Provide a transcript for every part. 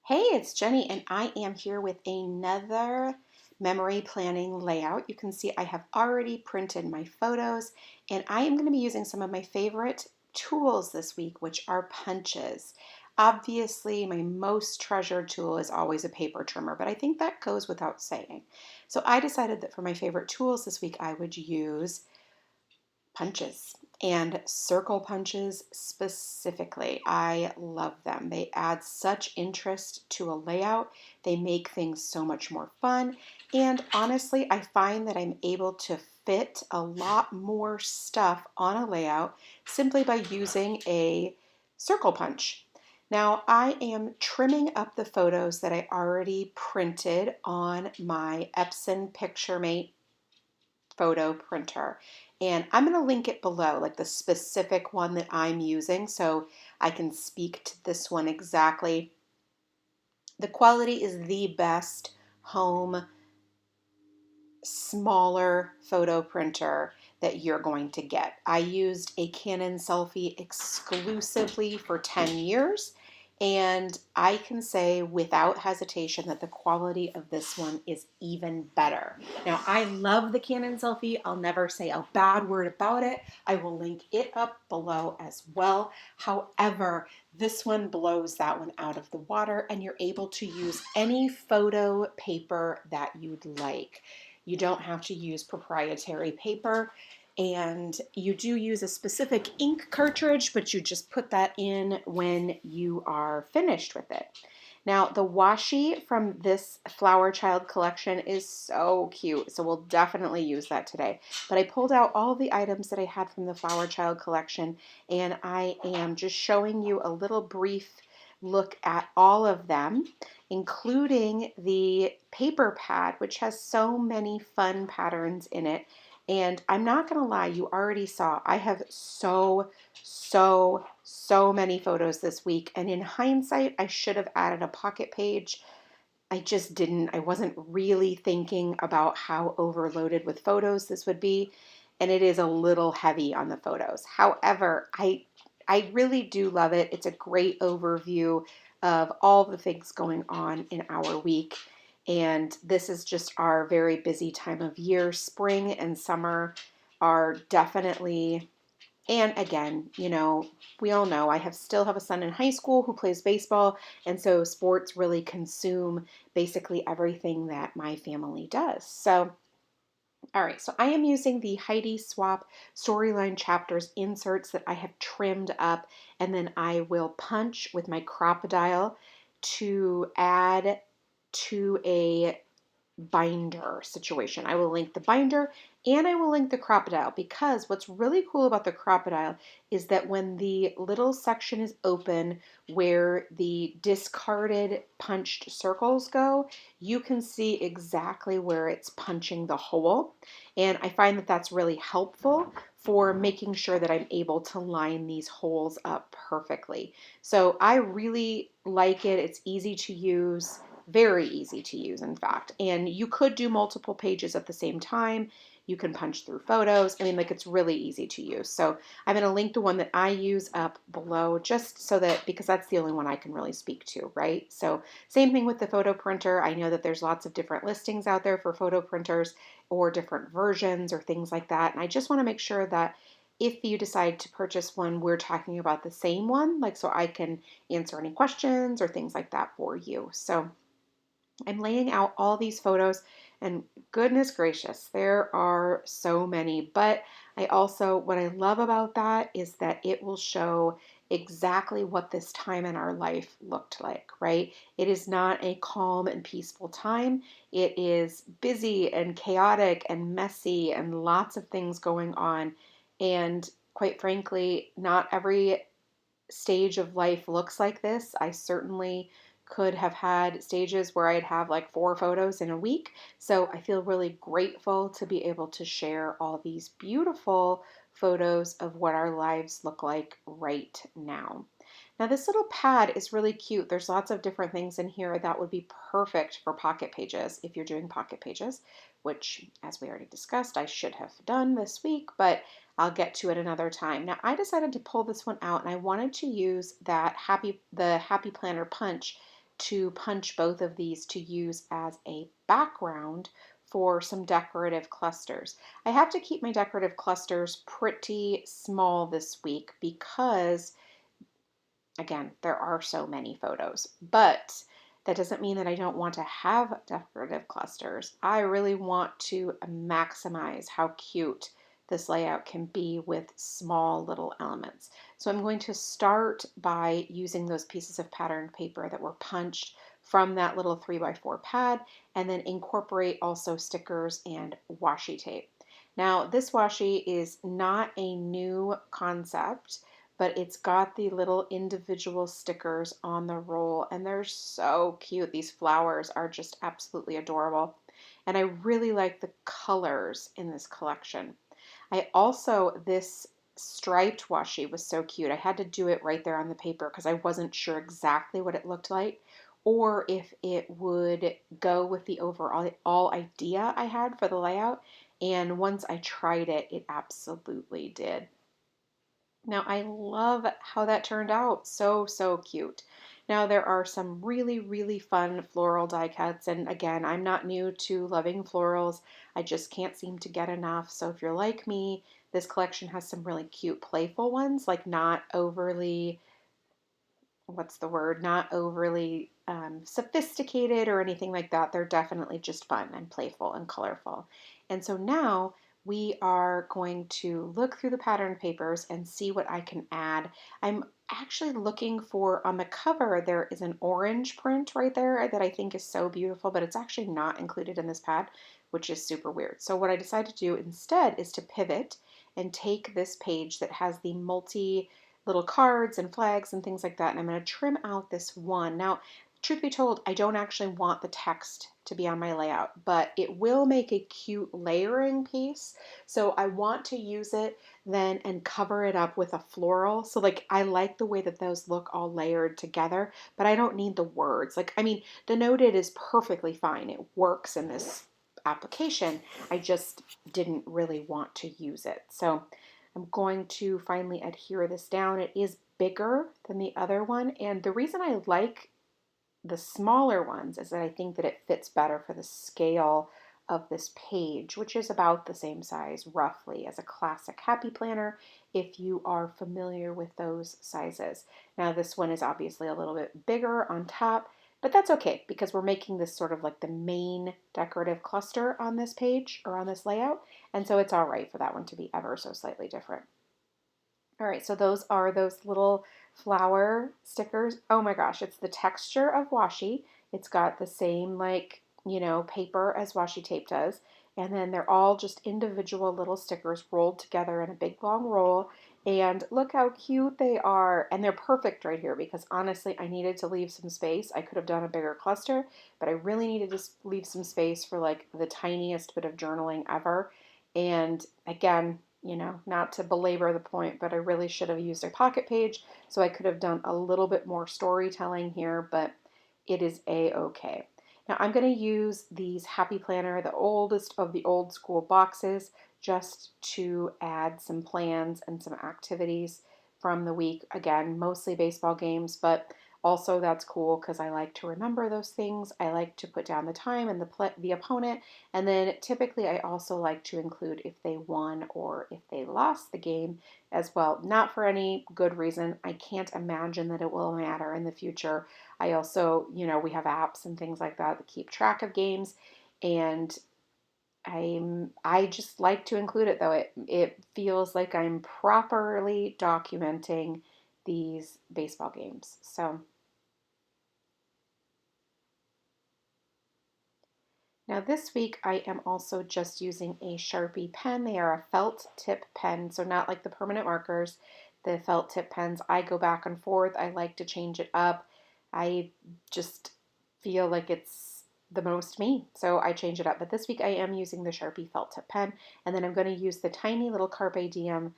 Hey, it's Jenny, and I am here with another memory planning layout. You can see I have already printed my photos, and I am going to be using some of my favorite tools this week, which are punches. Obviously, my most treasured tool is always a paper trimmer, but I think that goes without saying. So I decided that for my favorite tools this week, I would use punches and circle punches specifically. I love them. They add such interest to a layout. They make things so much more fun. And honestly, I find that I'm able to fit a lot more stuff on a layout simply by using a circle punch. Now, I am trimming up the photos that I already printed on my Epson PictureMate photo printer. And I'm going to link it below, like the specific one that I'm using, so I can speak to this one exactly. The quality is the best home, smaller photo printer that you're going to get. I used a Canon Selfie exclusively for 10 years, and I can say without hesitation that the quality of this one is even better. Now, I love the Canon Selfie. I'll never say a bad word about it. I will link it up below as well. However, this one blows that one out of the water, and you're able to use any photo paper that you'd like. You don't have to use proprietary paper, and you do use a specific ink cartridge, but you just put that in when you are finished with it. Now, the washi from this Flower Child collection is so cute, so we'll definitely use that today. But I pulled out all the items that I had from the Flower Child collection, and I am just showing you a little brief look at all of them, including the paper pad, which has so many fun patterns in it. And I'm not going to lie, you already saw I have so many photos this week. And in hindsight, I should have added a pocket page. I just didn't. I wasn't really thinking about how overloaded with photos this would be. And it is a little heavy on the photos. However, I really do love it. It's a great overview of all the things going on in our week. And this is just our very busy time of year. Spring and summer are definitely, and again, we all know still have a son in high school who plays baseball, and so sports really consume basically everything that my family does. So all right, so I am using the Heidi Swap Storyline Chapters inserts that I have trimmed up, and then I will punch with my Crocodile to add to a binder situation. I will link the binder and I will link the Crocodile, because what's really cool about the Crocodile is that when the little section is open where the discarded punched circles go, you can see exactly where it's punching the hole. And I find that that's really helpful for making sure that I'm able to line these holes up perfectly. So I really like it. It's easy to use. Very easy to use, in fact. And you could do multiple pages at the same time. You can punch through photos. I mean, like, it's really easy to use. So I'm going to link the one that I use up below, just so that, because that's the only one I can really speak to, right? So same thing with the photo printer. I know that there's lots of different listings out there for photo printers or different versions or things like that. And I just want to make sure that if you decide to purchase one, we're talking about the same one, like, so I can answer any questions or things like that for you. So I'm laying out all these photos, and goodness gracious, there are so many. But what I love about that is that it will show exactly what this time in our life looked like, right? It is not a calm and peaceful time. It is busy and chaotic and messy and lots of things going on. And quite frankly, not every stage of life looks like this. I certainly could have had stages where I'd have like 4 photos in a week. So I feel really grateful to be able to share all these beautiful photos of what our lives look like right now. Now, this little pad is really cute. There's lots of different things in here that would be perfect for pocket pages if you're doing pocket pages, which, as we already discussed, I should have done this week, but I'll get to it another time. Now, I decided to pull this one out, and I wanted to use the Happy Planner punch to punch both of these to use as a background for some decorative clusters. I have to keep my decorative clusters pretty small this week because, again, there are so many photos, but that doesn't mean that I don't want to have decorative clusters. I really want to maximize how cute this layout can be with small little elements. So I'm going to start by using those pieces of patterned paper that were punched from that little 3x4 pad, and then incorporate also stickers and washi tape. Now, this washi is not a new concept, but it's got the little individual stickers on the roll, and they're so cute. These flowers are just absolutely adorable. And I really like the colors in this collection. I also, this striped washi was so cute. I had to do it right there on the paper because I wasn't sure exactly what it looked like or if it would go with the overall idea I had for the layout. And once I tried it, it absolutely did. Now, I love how that turned out. So, so cute. Now, there are some really, really fun floral die cuts. And again, I'm not new to loving florals. I just can't seem to get enough. So if you're like me, this collection has some really cute, playful ones, like not overly, what's the word, not overly sophisticated or anything like that. They're definitely just fun and playful and colorful. And so now we are going to look through the pattern papers and see what I can add. I'm actually looking for, on the cover, there is an orange print right there that I think is so beautiful, but it's actually not included in this pad, which is super weird. So what I decided to do instead is to pivot and take this page that has the multi little cards and flags and things like that. And I'm going to trim out this one. Now, truth be told, I don't actually want the text to be on my layout, but it will make a cute layering piece. So I want to use it then and cover it up with a floral. So like, I like the way that those look all layered together, but I don't need the words. Like, I mean, the noted is perfectly fine. It works in this application. I just didn't really want to use it. So I'm going to finally adhere this down. It is bigger than the other one, and the reason I like the smaller ones is that I think that it fits better for the scale of this page, which is about the same size roughly as a classic happy planner if you are familiar with those sizes. Now this one is obviously a little bit bigger on top, but that's okay because we're making this sort of like the main decorative cluster on this page or on this layout, and so it's all right for that one to be ever so slightly different. All right, so those are those little flower stickers. Oh my gosh, it's the texture of washi. It's got the same like, paper as washi tape does. And then they're all just individual little stickers rolled together in a big long roll. And look how cute they are. And they're perfect right here because honestly, I needed to leave some space. I could have done a bigger cluster, but I really needed to leave some space for like the tiniest bit of journaling ever. And again, not to belabor the point, but I really should have used a pocket page, so I could have done a little bit more storytelling here, but it is a-okay. Now I'm going to use these Happy Planner, the oldest of the old school boxes, just to add some plans and some activities from the week. Again, mostly baseball games, but also that's cool because I like to remember those things. I like to put down the time and the opponent, and then typically I also like to include if they won or if they lost the game as well. Not for any good reason. I can't imagine that it will matter in the future. I also, we have apps and things like that keep track of games, and I just like to include it though. It feels like I'm properly documenting these baseball games. So now this week I am also just using a Sharpie pen. They are a felt tip pen, so not like the permanent markers. The felt tip pens, I go back and forth. I like to change it up. I just feel like it's the most me, so I change it up. But this week I am using the Sharpie felt tip pen, and then I'm going to use the tiny little Carpe Diem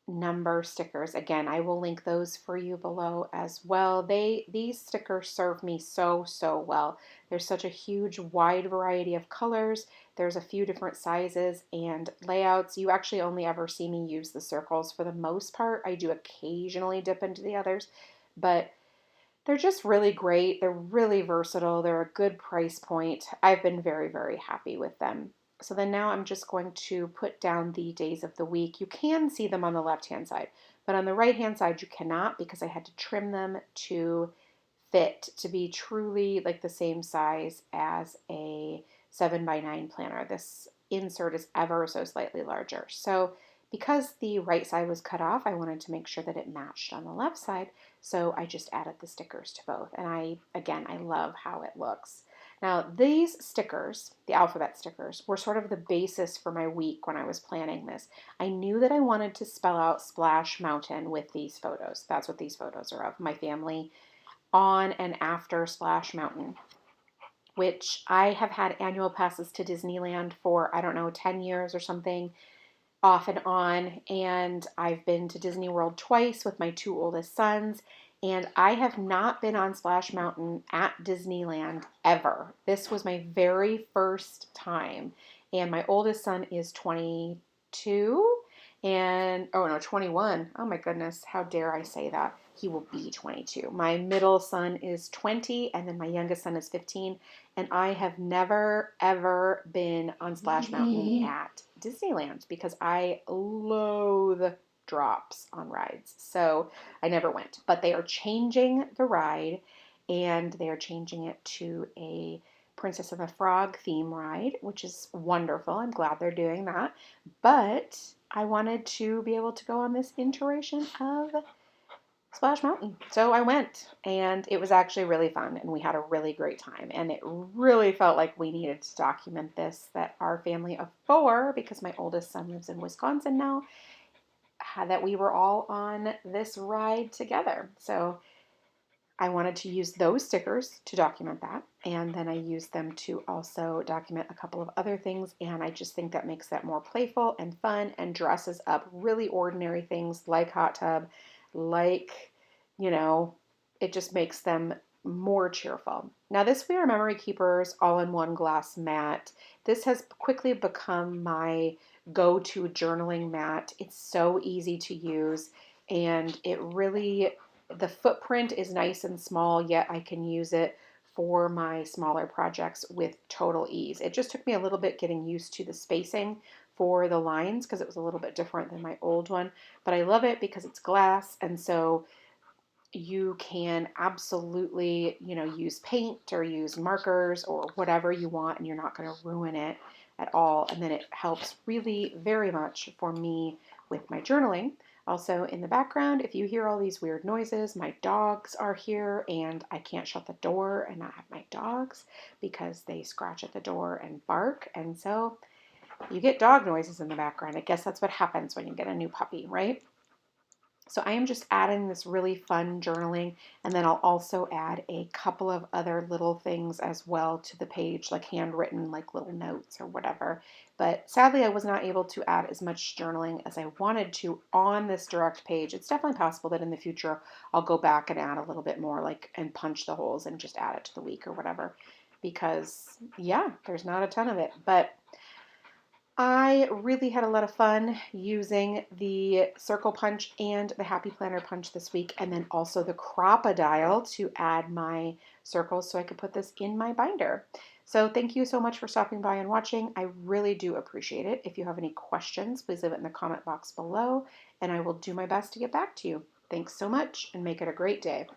number stickers. Again, I will link those for you below as well. These stickers serve me so well. There's such a huge wide variety of colors. There's a few different sizes and layouts. You actually only ever see me use the circles for the most part. I do occasionally dip into the others, but They're just really great. They're really versatile. They're a good price point. I've been very, very happy with them. So then now I'm just going to put down the days of the week. You can see them on the left-hand side, but on the right-hand side you cannot because I had to trim them to fit to be truly like the same size as a 7 by 9 planner. This insert is ever so slightly larger. So because the right side was cut off, I wanted to make sure that it matched on the left side. So I just added the stickers to both. And I love how it looks. Now, these stickers, the alphabet stickers, were sort of the basis for my week when I was planning this. I knew that I wanted to spell out Splash Mountain with these photos. That's what these photos are of, my family on and after Splash Mountain, which I have had annual passes to Disneyland for, I don't know, 10 years or something, off and on. And I've been to Disney World twice with my two oldest sons. And I have not been on Splash Mountain at Disneyland ever. This was my very first time. And my oldest son is 22 and, oh no, 21. Oh my goodness, how dare I say that? He will be 22. My middle son is 20, and then my youngest son is 15. And I have never, ever been on Splash Mountain at Disneyland because I loathe drops on rides. So I never went. But they are changing the ride, and they are changing it to a Princess and the Frog theme ride, which is wonderful. I'm glad they're doing that. But I wanted to be able to go on this iteration of Splash Mountain. So I went, and it was actually really fun, and we had a really great time. And it really felt like we needed to document this, that our family of four, because my oldest son lives in Wisconsin now, that we were all on this ride together. So I wanted to use those stickers to document that. And then I used them to also document a couple of other things. And I just think that makes that more playful and fun and dresses up really ordinary things like hot tub, like, you know, it just makes them more cheerful. Now, this We Are Memory Keepers all-in-one glass mat. This has quickly become my go-to journaling mat. It's so easy to use, and the footprint is nice and small, yet I can use it for my smaller projects with total ease. It just took me a little bit getting used to the spacing for the lines because it was a little bit different than my old one, but I love it because it's glass, and so you can absolutely, use paint or use markers or whatever you want, and you're not going to ruin it at all. And then it helps really very much for me with my journaling. Also, in the background, if you hear all these weird noises, my dogs are here, and I can't shut the door and not have my dogs because they scratch at the door and bark. And so you get dog noises in the background. I guess that's what happens when you get a new puppy, right? So I am just adding this really fun journaling, and then I'll also add a couple of other little things as well to the page, like handwritten, like little notes or whatever. But sadly, I was not able to add as much journaling as I wanted to on this direct page. It's definitely possible that in the future I'll go back and add a little bit more, like, and punch the holes and just add it to the week or whatever. Because, yeah, there's not a ton of it. But I really had a lot of fun using the circle punch and the happy planner punch this week, and then also the Crop-A-Dial to add my circles so I could put this in my binder. So thank you so much for stopping by and watching. I really do appreciate it. If you have any questions, please leave it in the comment box below, and I will do my best to get back to you. Thanks so much, and make it a great day.